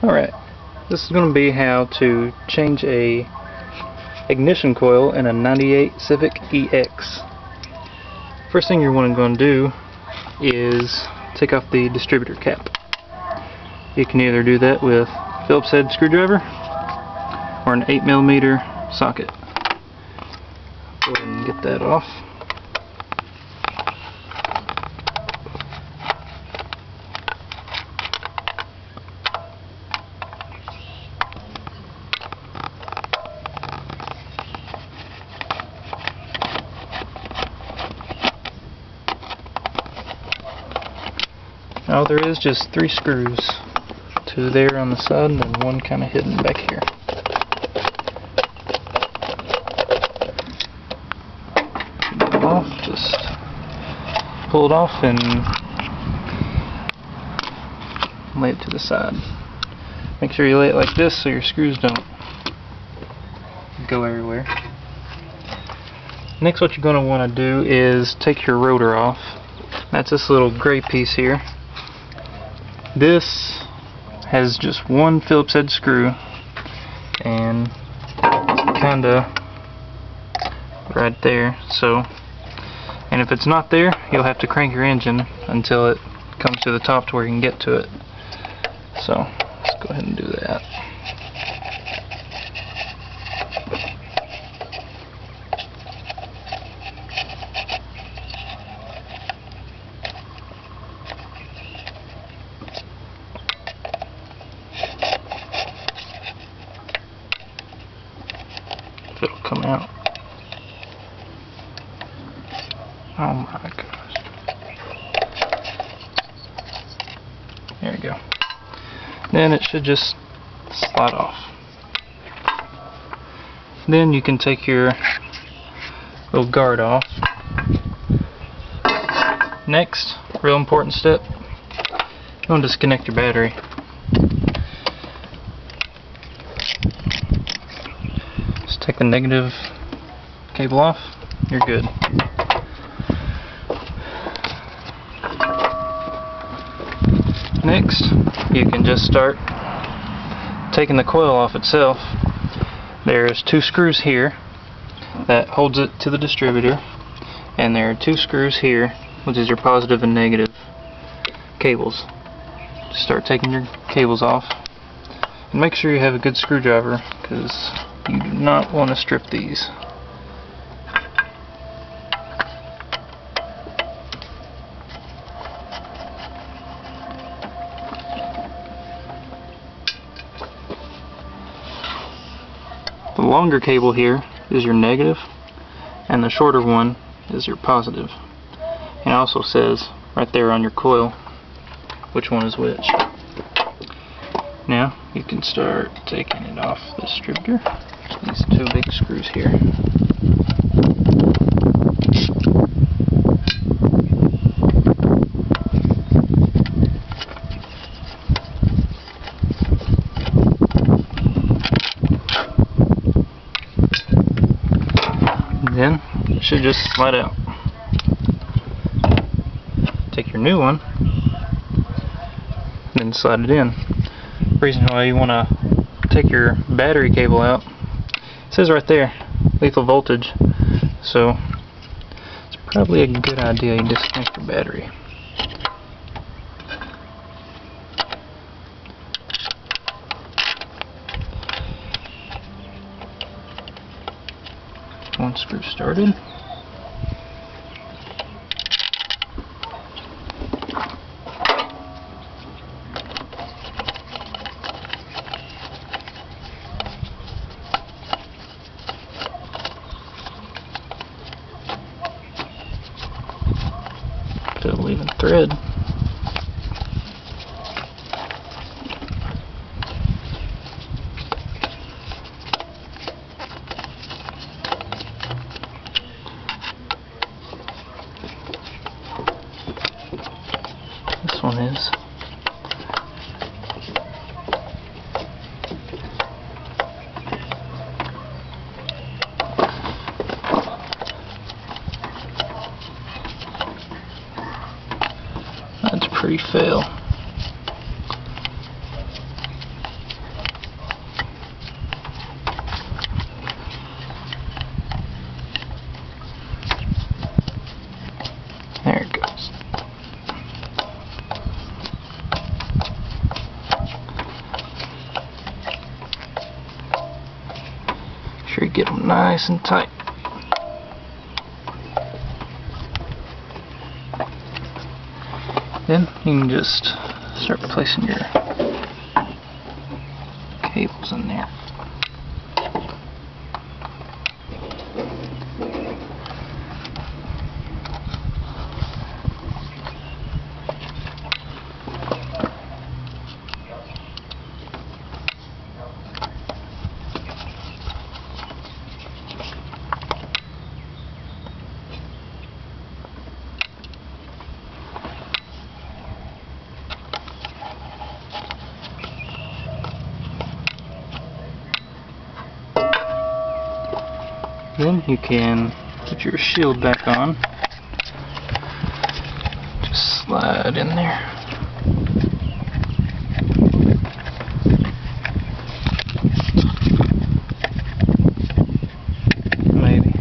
Alright, this is going to be how to change a ignition coil in a 98 Civic EX. First thing you're going to do is take off the distributor cap. You can either do that with a Phillips head screwdriver or an 8mm socket. Go ahead and get that off. Now there is just 3 screws, 2 there on the side and then 1 kind of hidden back here. Get it off, just pull it off and lay it to the side. Make sure you lay it like this so your screws don't go everywhere. Next, what you're going to want to do is take your rotor off. That's this little gray piece here. This has just 1 Phillips head screw and kinda right there, so, and if it's not there, you'll have to crank your engine until it comes to the top to where you can get to it. So let's go ahead and do that. It'll come out. Oh my gosh. There we go. Then it should just slide off. Then you can take your little guard off. Next, real important step, you want to disconnect your battery. Take the negative cable off, you're good. Next, you can just start taking the coil off itself. There's 2 screws here that holds it to the distributor, and there are 2 screws here, which is your positive and negative cables. Just start taking your cables off, and make sure you have a good screwdriver, because you do not want to strip these. The longer cable here is your negative, and the shorter one is your positive. And it also says right there on your coil which one is which. Now you can start taking it off the distributor. These 2 big screws here. Then it should just slide out. Take your new one, then slide it in. The reason why you want to take your battery cable out, it says right there, lethal voltage, so it's probably a good idea you disconnect your battery. One screw started. Still even thread. This one is. That's pretty fail. get them nice and tight. Then you can just start placing your cables in there. Then you can put your shield back on. Just slide in there. Maybe.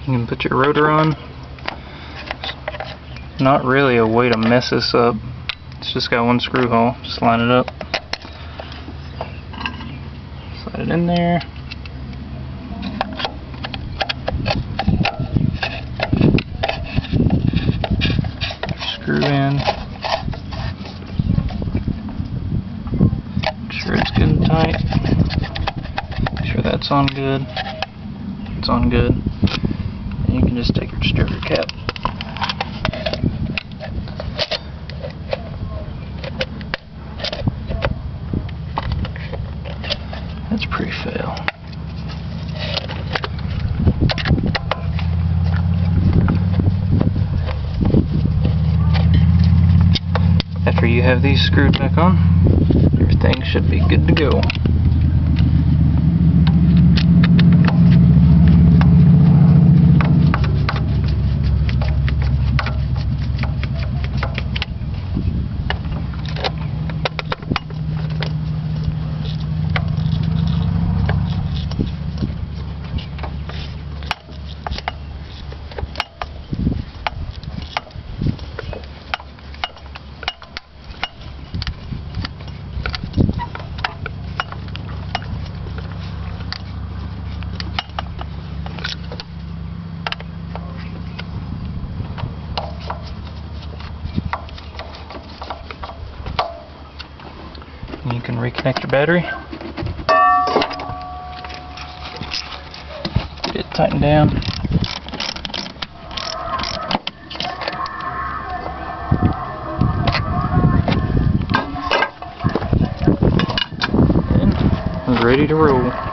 You can put your rotor on. Not really a way to mess this up. It's just got one screw hole. Just line it up. Slide it in there. Screw in. Make sure it's good and tight. Make sure that's on good. It's on good. You can just take your striker cap. That's pretty fail. After you have these screwed back on, everything should be good to go. You can reconnect your battery. Get it tightened down. And we're ready to roll.